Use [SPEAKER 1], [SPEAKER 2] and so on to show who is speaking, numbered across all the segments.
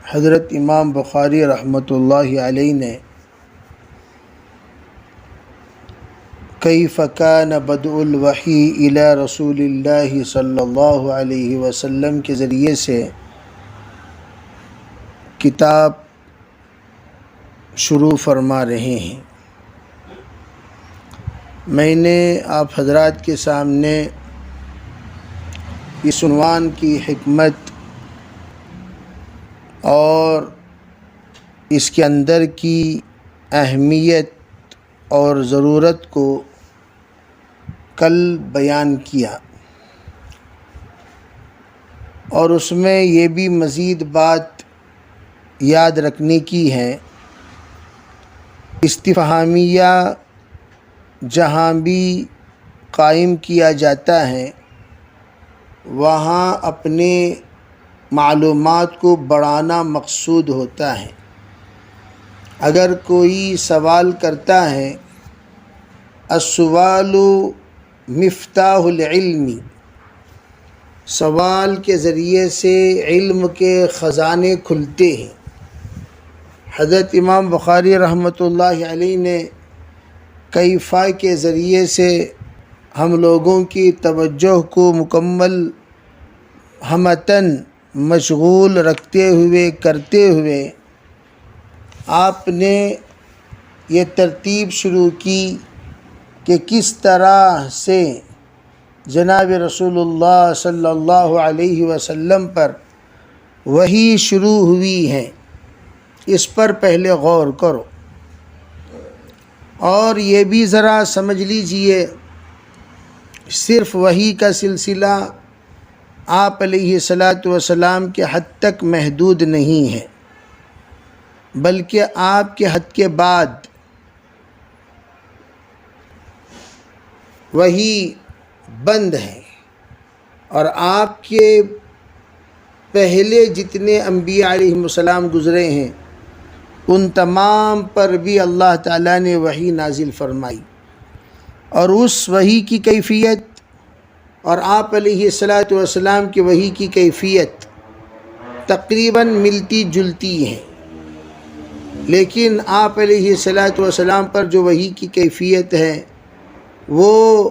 [SPEAKER 1] حضرت امام بخاری رحمۃ اللہ علیہ نے کیف کان بدء الوحی الی رسول اللہ صلی اللہ علیہ وسلم کے ذریعے سے کتاب شروع فرما رہے ہیں۔ میں نے آپ حضرات کے سامنے اس عنوان کی حکمت اور اس کے اندر کی اہمیت اور ضرورت کو کل بیان کیا، اور اس میں یہ بھی مزید بات یاد رکھنے کی ہے، استفہامیہ جہاں بھی قائم کیا جاتا ہے وہاں اپنے معلومات کو بڑھانا مقصود ہوتا ہے۔ اگر کوئی سوال کرتا ہے، السوال مفتاح العلم، سوال کے ذریعے سے علم کے خزانے کھلتے ہیں۔ حضرت امام بخاری رحمۃ اللہ علیہ نے کیفا کے ذریعے سے ہم لوگوں کی توجہ کو مکمل ہمتاً مشغول کرتے ہوئے آپ نے یہ ترتیب شروع کی کہ کس طرح سے جناب رسول اللہ صلی اللہ علیہ وسلم پر وحی شروع ہوئی ہے، اس پر پہلے غور کرو، اور یہ بھی ذرا سمجھ لیجئے، صرف وحی کا سلسلہ آپ علیہ الصلاۃ والسلام کے حد تک محدود نہیں ہے، بلکہ آپ کے حد کے بعد وحی بند ہے، اور آپ کے پہلے جتنے انبیاء علیہ السلام گزرے ہیں ان تمام پر بھی اللہ تعالیٰ نے وحی نازل فرمائی، اور اس وحی کی کیفیت اور آپ علیہ الصلاۃ والسلام کی وحی کی کیفیت تقریباً ملتی جلتی ہیں، لیکن آپ علیہ الصلاۃ والسلام پر جو وحی کی کیفیت ہے وہ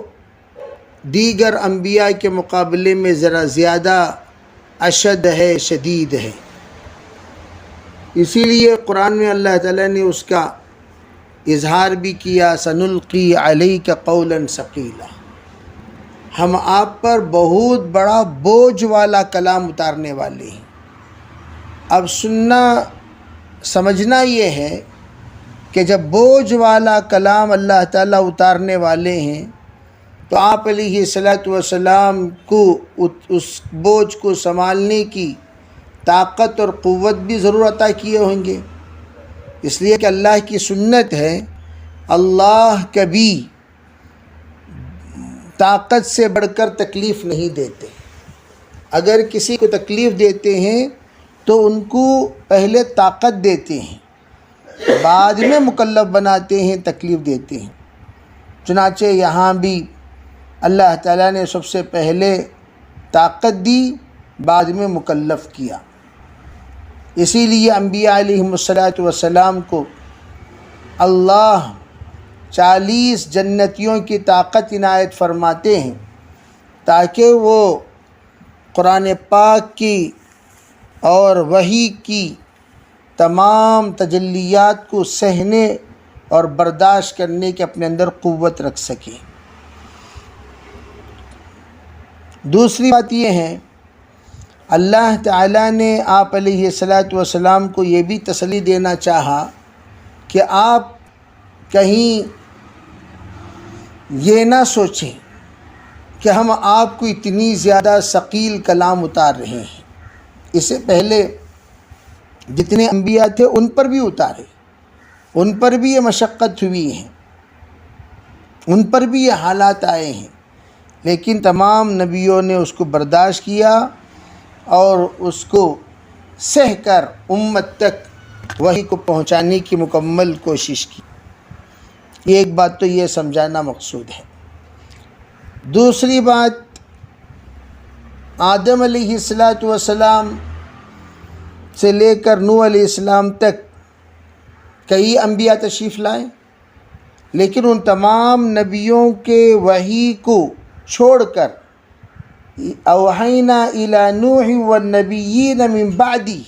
[SPEAKER 1] دیگر انبیاء کے مقابلے میں ذرا زیادہ اشد ہے، شدید ہے۔ اسی لیے قرآن میں اللہ تعالیٰ نے اس کا اظہار بھی کیا، سنلقی علیک قولا ثقیلا، ہم آپ پر بہت بڑا بوجھ والا کلام اتارنے والے ہیں۔ اب سننا سمجھنا یہ ہے کہ جب بوجھ والا کلام اللہ تعالیٰ اتارنے والے ہیں تو آپ علیہ الصلاۃ والسلام کو اس بوجھ کو سنبھالنے کی طاقت اور قوت بھی ضرور عطا کیے ہوں گے، اس لیے کہ اللہ کی سنت ہے، اللہ کبھی طاقت سے بڑھ کر تکلیف نہیں دیتے۔ اگر کسی کو تکلیف دیتے ہیں تو ان کو پہلے طاقت دیتے ہیں، بعد میں مکلف بناتے ہیں، تکلیف دیتے ہیں۔ چنانچہ یہاں بھی اللہ تعالیٰ نے سب سے پہلے طاقت دی، بعد میں مکلف کیا۔ اسی لیے انبیاء علیہ الصلاۃ والسلام کو اللہ 40 جنتیوں کی طاقت عنایت فرماتے ہیں تاکہ وہ قرآن پاک کی اور وحی کی تمام تجلیات کو سہنے اور برداشت کرنے کے اپنے اندر قوت رکھ سکیں۔ دوسری بات یہ ہے، اللہ تعالیٰ نے آپ علیہ الصلاۃ والسلام کو یہ بھی تسلی دینا چاہا کہ آپ کہیں یہ نہ سوچیں کہ ہم آپ کو اتنی زیادہ ثقیل کلام اتار رہے ہیں، اس سے پہلے جتنے انبیاء تھے ان پر بھی اتارے، ان پر بھی یہ مشقت ہوئی ہے، ان پر بھی یہ حالات آئے ہیں، لیکن تمام نبیوں نے اس کو برداشت کیا اور اس کو سہ کر امت تک وحی کو پہنچانے کی مکمل کوشش کی۔ ایک بات تو یہ سمجھانا مقصود ہے۔ دوسری بات، آدم علیہ السلام سے لے کر نوح علیہ السلام تک کئی انبیاء تشریف لائے، لیکن ان تمام نبیوں کے وحی کو چھوڑ کر اوحینا الی نوح والنبیین من بعدی،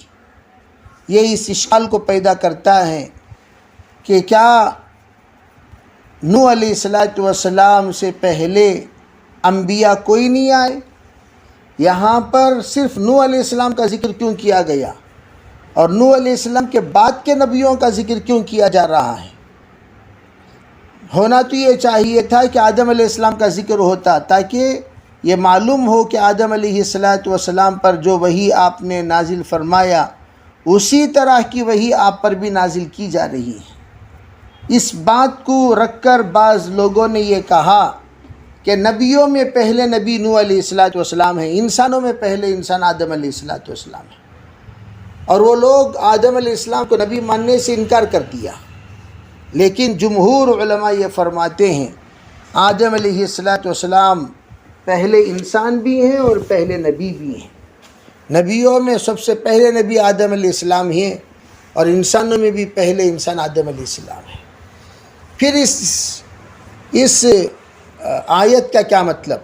[SPEAKER 1] یہ اس اشکال کو پیدا کرتا ہے کہ کیا نوح علیہ السلام سے پہلے انبیاء کوئی نہیں آئے؟ یہاں پر صرف نوح علیہ السلام کا ذکر کیوں کیا گیا اور نوح علیہ السلام کے بعد کے نبیوں کا ذکر کیوں کیا جا رہا ہے؟ ہونا تو یہ چاہیے تھا کہ آدم علیہ السلام کا ذکر ہوتا، تاکہ یہ معلوم ہو کہ آدم علیہ السلام پر جو وحی آپ نے نازل فرمایا اسی طرح کی وحی آپ پر بھی نازل کی جا رہی ہے۔ اس بات کو رکھ کر بعض لوگوں نے یہ کہا کہ نبیوں میں پہلے نبی نوح علیہ السلام ہیں، انسانوں میں پہلے انسان آدم علیہ السلام ہے، اور وہ لوگ آدم علیہ السلام کو نبی ماننے سے انکار کر دیا۔ لیکن جمہور علماء یہ فرماتے ہیں آدم علیہ السلام پہلے انسان بھی ہیں اور پہلے نبی بھی ہیں۔ نبیوں میں سب سے پہلے نبی آدم علیہ السلام ہیں اور انسانوں میں بھی پہلے انسان آدم علیہ السلام ہے۔ پھر اس آیت کا کیا مطلب؟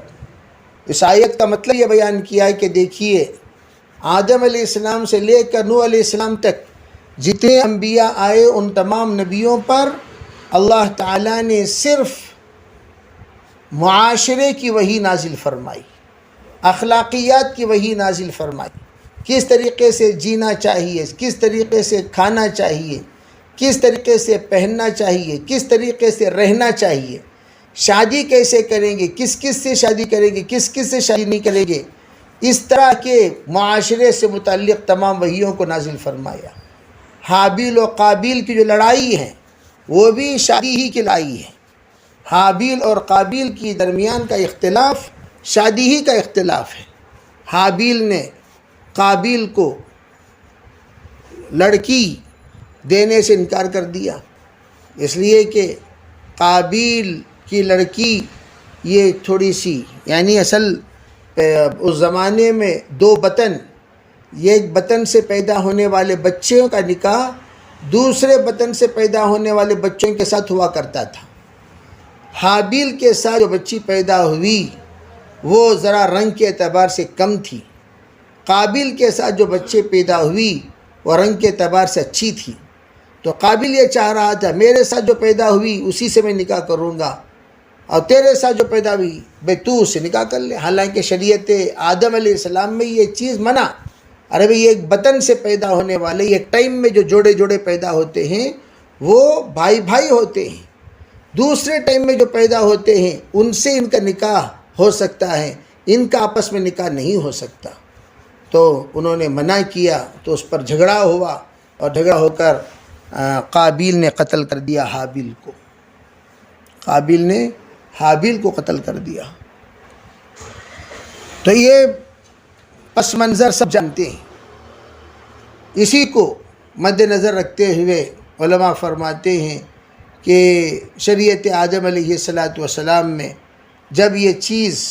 [SPEAKER 1] اس آیت کا مطلب یہ بیان کیا ہے کہ دیکھیے، آدم علیہ السلام سے لے کر نوح علیہ السلام تک جتنے انبیاء آئے ان تمام نبیوں پر اللہ تعالیٰ نے صرف معاشرے کی وحی نازل فرمائی، اخلاقیات کی وحی نازل فرمائی، کس طریقے سے جینا چاہیے، کس طریقے سے کھانا چاہیے، کس طریقے سے پہننا چاہیے، کس طریقے سے رہنا چاہیے، شادی کیسے کریں گے، کس کس سے شادی کریں گے، کس کس سے شادی نہیں کریں گے، اس طرح کے معاشرے سے متعلق تمام وحیوں کو نازل فرمایا۔ حابیل و قابیل کی جو لڑائی ہے وہ بھی شادی ہی کی لڑائی ہے۔ حابیل اور قابیل کی درمیان کا اختلاف شادی ہی کا اختلاف ہے۔ حابیل نے قابیل کو لڑکی دینے سے انکار کر دیا، اس لیے کہ قابیل کی لڑکی یہ تھوڑی سی، یعنی اصل اس زمانے میں دو بطن، ایک بطن سے پیدا ہونے والے بچوں کا نکاح دوسرے بطن سے پیدا ہونے والے بچوں کے ساتھ ہوا کرتا تھا۔ حابیل کے ساتھ جو بچی پیدا ہوئی وہ ذرا رنگ کے اعتبار سے کم تھی، قابیل کے ساتھ جو بچے پیدا ہوئی وہ رنگ کے اعتبار سے اچھی تھی، تو قابیل یہ چاہ رہا تھا میرے ساتھ جو پیدا ہوئی اسی سے میں نکاح کروں گا، اور تیرے ساتھ جو پیدا ہوئی بھئی تو اس سے نکاح کر لے۔ حالانکہ شریعت آدم علیہ السلام میں یہ چیز منع، ارے بھئی ایک بطن سے پیدا ہونے والے ایک ٹائم میں جو جوڑے جوڑے پیدا ہوتے ہیں وہ بھائی بھائی ہوتے ہیں، دوسرے ٹائم میں جو پیدا ہوتے ہیں ان سے ان کا نکاح ہو سکتا ہے، ان کا آپس میں نکاح نہیں ہو سکتا۔ تو انہوں نے منع کیا تو اس پر جھگڑا ہوا، اور جھگڑا ہو کر قابیل نے قتل کر دیا حابیل کو، قابیل نے حابیل کو قتل کر دیا۔ تو یہ پس منظر سب جانتے ہیں۔ اسی کو مد نظر رکھتے ہوئے علماء فرماتے ہیں کہ شریعت آدم علیہ السلام میں جب یہ چیز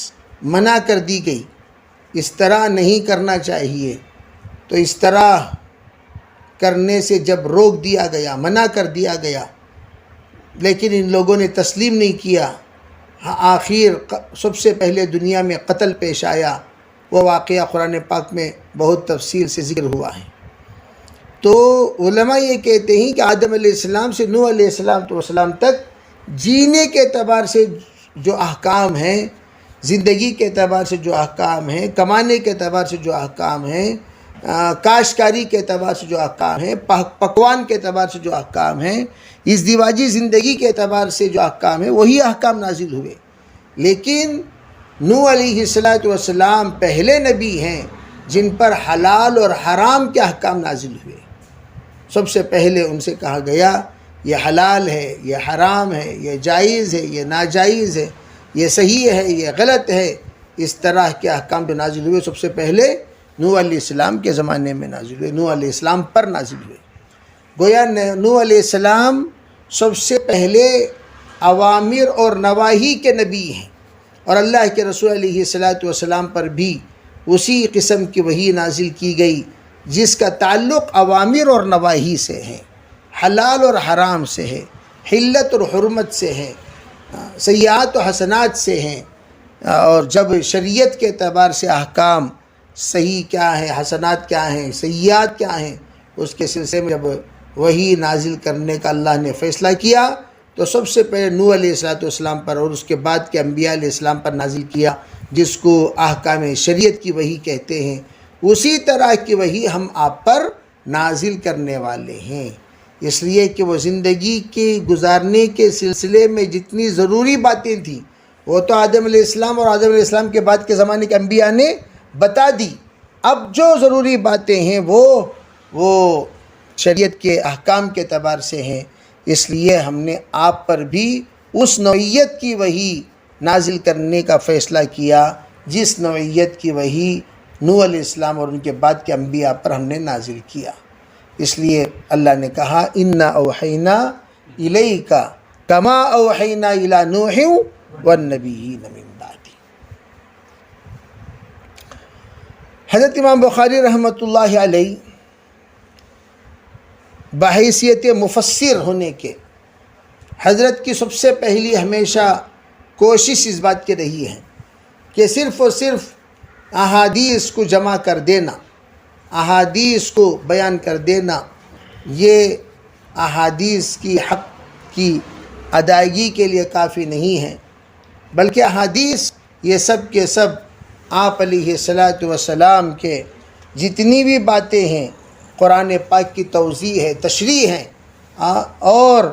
[SPEAKER 1] منع کر دی گئی، اس طرح نہیں کرنا چاہیے، تو اس طرح کرنے سے جب روک دیا گیا، منع کر دیا گیا، لیکن ان لوگوں نے تسلیم نہیں کیا، آخر سب سے پہلے دنیا میں قتل پیش آیا۔ وہ واقعہ قرآن پاک میں بہت تفصیل سے ذکر ہوا ہے۔ تو علماء یہ کہتے ہیں کہ آدم علیہ السلام سے نوح علیہ السلام تک جینے کے اعتبار سے جو احکام ہیں، زندگی کے اعتبار سے جو احکام ہیں، کمانے کے اعتبار سے جو احکام ہیں، کاشتکاری کے اعتبار سے جو احکام ہیں، پکوان کے اعتبار سے جو احکام ہیں، ازدواجی زندگی کے اعتبار سے جو احکام ہیں وہی احکام نازل ہوئے۔ لیکن نوح علیہ السلام پہلے نبی ہیں جن پر حلال اور حرام کے احکام نازل ہوئے۔ سب سے پہلے ان سے کہا گیا یہ حلال ہے، یہ حرام ہے، یہ جائز ہے، یہ ناجائز ہے، یہ صحیح ہے، یہ غلط ہے۔ اس طرح کے احکام جو نازل ہوئے سب سے پہلے نوح علیہ السلام کے زمانے میں نازل ہوئے، نوح علیہ السلام پر نازل ہوئے۔ گویا نوح علیہ السلام سب سے پہلے اوامر اور نواہی کے نبی ہیں، اور اللہ کے رسول علیہ السلام پر بھی اسی قسم کی وحی نازل کی گئی جس کا تعلق اوامر اور نواہی سے ہے، حلال اور حرام سے ہے، حلت اور حرمت سے ہے، سیئات و حسنات سے ہیں، اور جب شریعت کے اعتبار سے احکام صحیح کیا ہے، حسنات کیا ہیں، سیئات کیا ہیں، اس کے سلسلے میں جب وحی نازل کرنے کا اللہ نے فیصلہ کیا تو سب سے پہلے نوح علیہ السلام پر اور اس کے بعد کے انبیاء علیہ السلام پر نازل کیا، جس کو احکام شریعت کی وحی کہتے ہیں۔ اسی طرح کی وحی ہم آپ پر نازل کرنے والے ہیں، اس لیے کہ وہ زندگی کے گزارنے کے سلسلے میں جتنی ضروری باتیں تھیں وہ تو آدم علیہ السلام اور آدم علیہ السلام کے بعد کے زمانے کے انبیاء نے بتا دی۔ اب جو ضروری باتیں ہیں وہ شریعت کے احکام کے اعتبار سے ہیں، اس لیے ہم نے آپ پر بھی اس نوعیت کی وحی نازل کرنے کا فیصلہ کیا جس نوعیت کی وحی نوح علیہ السلام اور ان کے بعد کے انبیاء پر ہم نے نازل کیا۔ اس لیے اللہ نے کہا اِنَّا أَوْحَيْنَا إِلَيْكَ كَمَا أَوْحَيْنَا إِلَى نُوحٍ وَالنَّبِيِّينَ مِن بَعْدِهِ۔ حضرت امام بخاری رحمۃ اللہ علیہ بحیثیت مفسر ہونے کے حضرت کی سب سے پہلی ہمیشہ کوشش اس بات کی رہی ہے کہ صرف اور صرف احادیث کو جمع کر دینا، احادیث کو بیان کر دینا، یہ احادیث کی حق کی ادائیگی کے لیے کافی نہیں ہے، بلکہ احادیث یہ سب کے سب آپ علیہ السلام کے جتنی بھی باتیں ہیں، قرآن پاک کی توضیح ہے، تشریح ہے، اور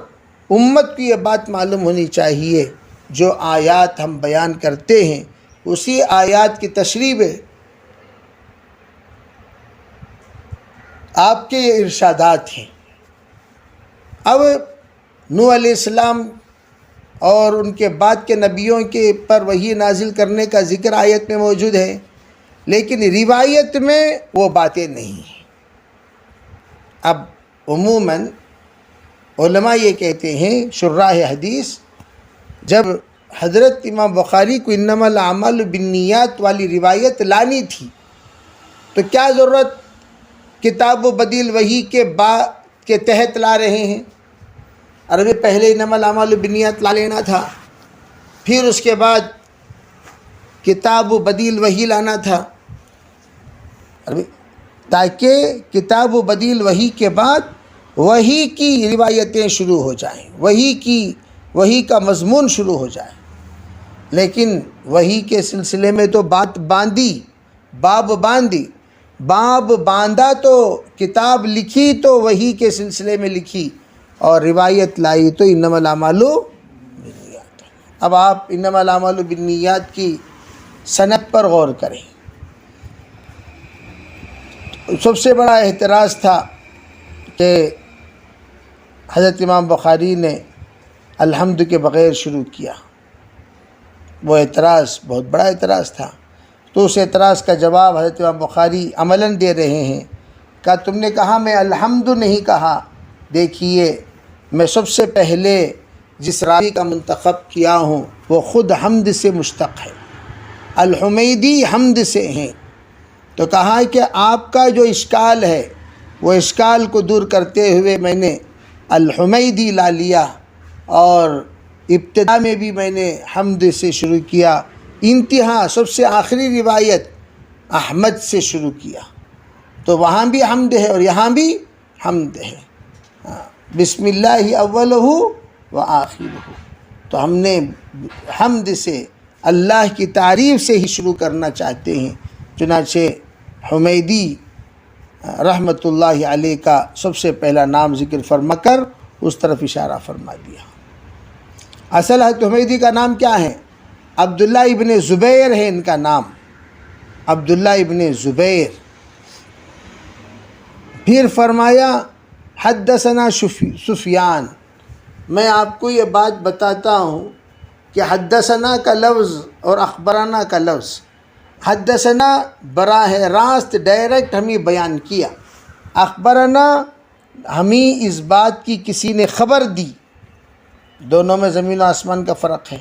[SPEAKER 1] امت کو یہ بات معلوم ہونی چاہیے جو آیات ہم بیان کرتے ہیں اسی آیات کی تشریح ہے، آپ کے یہ ارشادات ہیں۔ اب نوح علیہ السلام اور ان کے بعد کے نبیوں کے پر وحی نازل کرنے کا ذکر آیت میں موجود ہے، لیکن روایت میں وہ باتیں نہیں ہیں۔ اب عموماً علماء یہ کہتے ہیں، شراح حدیث، جب حضرت امام بخاری کو انما الاعمال بالنیات والی روایت لانی تھی تو کیا ضرورت کتاب و بدیل وحی کے تحت لا رہے ہیں؟ عربی پہلے انما الاعمال بالنیات لا لینا تھا، پھر اس کے بعد کتاب و بدیل وحی لانا تھا، تاکہ کتاب و بدیل وحی کے بعد وحی کی روایتیں شروع ہو جائیں، وحی کا مضمون شروع ہو جائے۔ لیکن وحی کے سلسلے میں تو بات باندھی، باب باندھا تو کتاب لکھی تو وحی کے سلسلے میں لکھی، اور روایت لائی تو انما الاعمال بالنیات۔ اب آپ انما الاعمال بالنیات کی سند پر غور کریں۔ سب سے بڑا اعتراض تھا کہ حضرت امام بخاری نے الحمد کے بغیر شروع کیا، وہ اعتراض بہت بڑا اعتراض تھا۔ تو اس اعتراض کا جواب حضرت امام بخاری عملاً دے رہے ہیں، کہ تم نے کہا میں الحمد نہیں کہا، دیکھیے میں سب سے پہلے جس راوی کا منتخب کیا ہوں وہ خود حمد سے مشتق ہے، الحمیدی حمد سے ہیں۔ تو کہا کہ آپ کا جو اشکال ہے وہ اشکال کو دور کرتے ہوئے میں نے الحمیدی لا لیا، اور ابتدا میں بھی میں نے حمد سے شروع کیا، انتہا سب سے آخری روایت احمد سے شروع کیا، تو وہاں بھی حمد ہے اور یہاں بھی حمد ہے۔ بسم اللہ اولہ و آخرہ، تو ہم نے حمد سے اللہ کی تعریف سے ہی شروع کرنا چاہتے ہیں، چنانچہ حمیدی رحمۃ اللہ علیہ کا سب سے پہلا نام ذکر فرما کر اس طرف اشارہ فرما دیا۔ اصل حضرت حمیدی کا نام کیا ہے؟ عبداللہ ابن زبیر ہے ان کا نام، عبداللہ ابن زبیر۔ پھر فرمایا حدثنا سفیان۔ میں آپ کو یہ بات بتاتا ہوں کہ حدثنا کا لفظ اور اخبرنا کا لفظ، حدثنا براہ راست ڈائریکٹ ہمیں بیان کیا، اخبرنا ہمیں اس بات کی کسی نے خبر دی، دونوں میں زمین و آسمان کا فرق ہے۔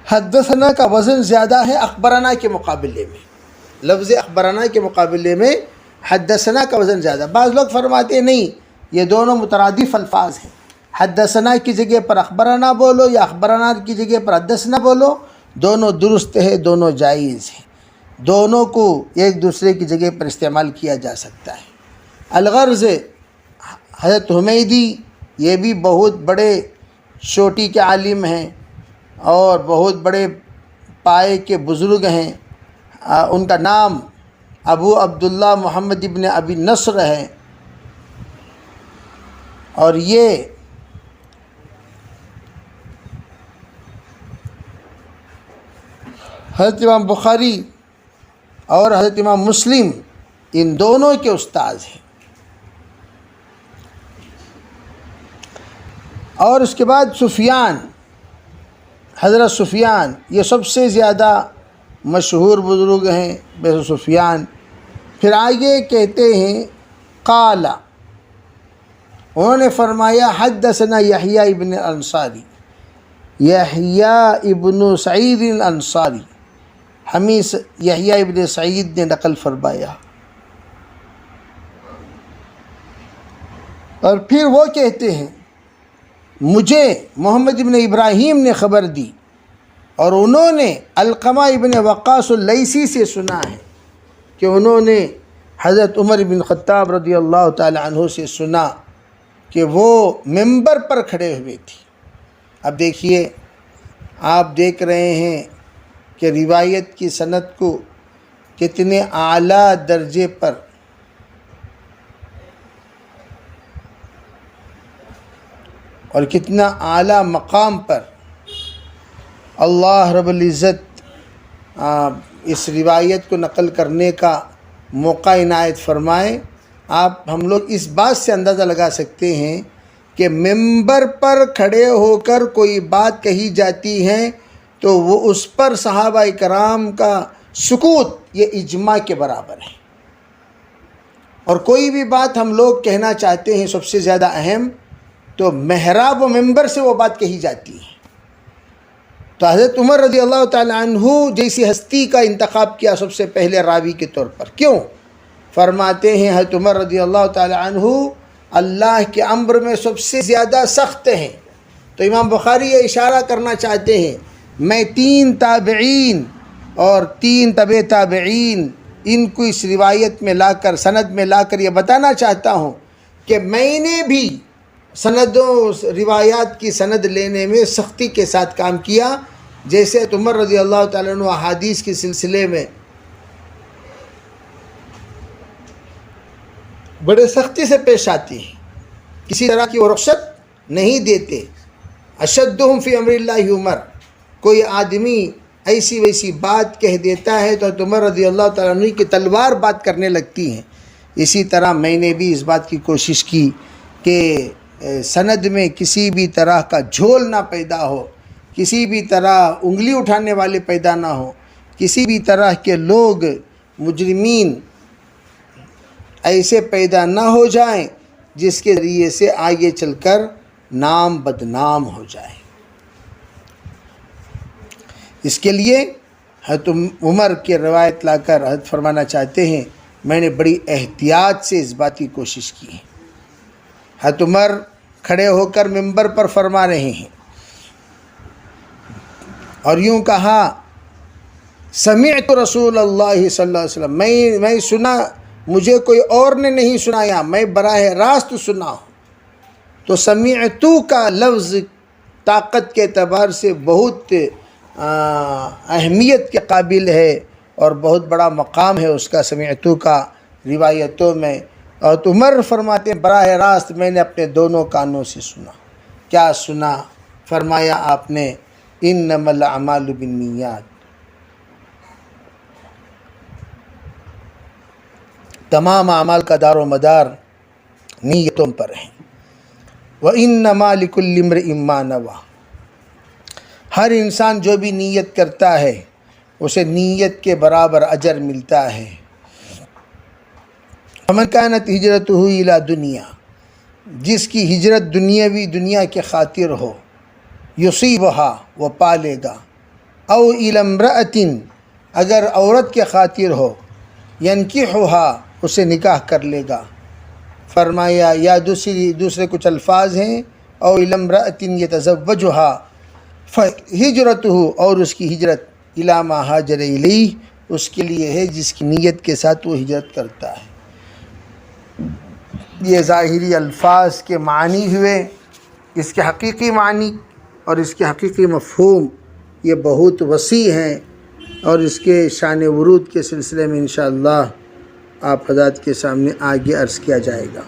[SPEAKER 1] حدثنا کا وزن زیادہ ہے اخبرنا کے مقابلے میں، لفظ اخبرنا کے مقابلے میں حدثنا کا وزن زیادہ۔ بعض لوگ فرماتے ہیں نہیں، یہ دونوں مترادف الفاظ ہیں، حدثنا کی جگہ پر اخبرنا بولو یا اخبرنا کی جگہ پر حدثنا بولو، دونوں درست ہے، دونوں جائز ہیں، دونوں کو ایک دوسرے کی جگہ پر استعمال کیا جا سکتا ہے۔ الغرض حضرت حمیدی یہ بھی بہت بڑے چوٹی کے عالم ہیں اور بہت بڑے پائے کے بزرگ ہیں، ان کا نام ابو عبداللہ محمد ابن ابی نصر ہے، اور یہ حضرت امام بخاری اور حضرت امام مسلم ان دونوں کے استاذ ہیں۔ اور اس کے بعد سفیان، حضرت سفیان یہ سب سے زیادہ مشہور بزرگ ہیں، بے سفیان۔ پھر آگے کہتے ہیں قال، انہوں نے فرمایا حدثنا یحییٰ ابن انصاری، یحییٰ ابن سعید الانصاری، ہمیں یحییٰ ابن سعید نے نقل فرمایا۔ اور پھر وہ کہتے ہیں مجھے محمد ابن ابراہیم نے خبر دی، اور انہوں نے علقمہ ابن وقاص اللیثی سے سنا ہے کہ انہوں نے حضرت عمر بن خطاب رضی اللہ تعالی عنہ سے سنا کہ وہ ممبر پر کھڑے ہوئے تھے۔ اب دیکھیے، آپ دیکھ رہے ہیں کہ روایت کی سند کو کتنے اعلیٰ درجے پر اور کتنا اعلیٰ مقام پر اللہ رب العزت اس روایت کو نقل کرنے کا موقع عنایت فرمائے۔ ہم لوگ اس بات سے اندازہ لگا سکتے ہیں کہ ممبر پر کھڑے ہو کر کوئی بات کہی جاتی ہے تو وہ اس پر صحابہ کرام کا سکوت یہ اجماع کے برابر ہے، اور کوئی بھی بات ہم لوگ کہنا چاہتے ہیں سب سے زیادہ اہم تو محراب و ممبر سے وہ بات کہی جاتی ہے۔ تو حضرت عمر رضی اللہ تعالی عنہ جیسی ہستی کا انتخاب کیا سب سے پہلے راوی کے طور پر، کیوں؟ فرماتے ہیں حضرت عمر رضی اللہ تعالی عنہ اللہ کے امر میں سب سے زیادہ سخت ہیں۔ تو امام بخاری یہ اشارہ کرنا چاہتے ہیں میں 3 تابعین اور 3 تبع تابعین ان کو اس روایت میں لا کر، سند میں لا کر یہ بتانا چاہتا ہوں کہ میں نے بھی سندوں روایات کی سند لینے میں سختی کے ساتھ کام کیا، جیسے عمر رضی اللہ تعالیٰ عنہ احادیث کے سلسلے میں بڑے سختی سے پیش آتی ہیں، کسی طرح کی وہ رخصت نہیں دیتے۔ اشدہم فی امر اللہ عمر، کوئی آدمی ایسی ویسی بات کہہ دیتا ہے تو عمر رضی اللہ تعالیٰ عنہ کی تلوار بات کرنے لگتی ہیں۔ اسی طرح میں نے بھی اس بات کی کوشش کی کہ سند میں کسی بھی طرح کا جھول نہ پیدا ہو، کسی بھی طرح انگلی اٹھانے والے پیدا نہ ہو، کسی بھی طرح کے لوگ مجرمین ایسے پیدا نہ ہو جائیں جس کے ذریعے سے آگے چل کر نام بدنام ہو جائے۔ اس کے لیے حضرت عمر کی روایت لا کر حضرت فرمانا چاہتے ہیں میں نے بڑی احتیاط سے اس بات کی کوشش کی ہے۔ حضرت عمر کھڑے ہو کر ممبر پر فرما رہے ہیں اور یوں کہا سمعت رسول اللہ صلی اللہ علیہ وسلم، میں سنا، مجھے کوئی اور نے نہیں سنایا، میں براہ راست سنا ہوں۔ تو سمعتو کا لفظ طاقت کے اعتبار سے بہت اہمیت کے قابل ہے اور بہت بڑا مقام ہے اس کا، سمعتو کا روایتوں میں۔ اور عمر فرماتے ہیں براہ راست میں نے اپنے دونوں کانوں سے سنا۔ کیا سنا؟ فرمایا آپ نے انما الاعمال بالنیات، تمام اعمال کا دار و مدار نیتوں پر ہے۔ وَإِنَّمَا لِكُلِّ امْرِئٍ مَّا نَوَىٰ، ہر انسان جو بھی نیت کرتا ہے اسے نیت کے برابر اجر ملتا ہے۔ فَمَنْ كَانَتْ هِجْرَتُهُ إِلَىٰ دُنْيَا، جس کی ہجرت دنیا کی خاطر ہو، یصیبها وہ پالے گا، او الی امرأۃ اگر عورت کے خاطر ہو ینکحھا اسے نکاح کر لے گا. فرمایا یا دوسرے کچھ الفاظ ہیں او الی امرأۃ یتزوجھا فہجرتہ اور اس کی ہجرت الی ما ہاجر الیہ اس کے لیے ہے جس کی نیت کے ساتھ وہ ہجرت کرتا ہے. یہ ظاہری الفاظ کے معنی ہوئے. اس کے حقیقی معنی اور اس کے حقیقی مفہوم یہ بہت وسیع ہیں اور اس کے شان ورود کے سلسلے میں انشاءاللہ آپ حضرات کے سامنے آگے عرض کیا جائے گا.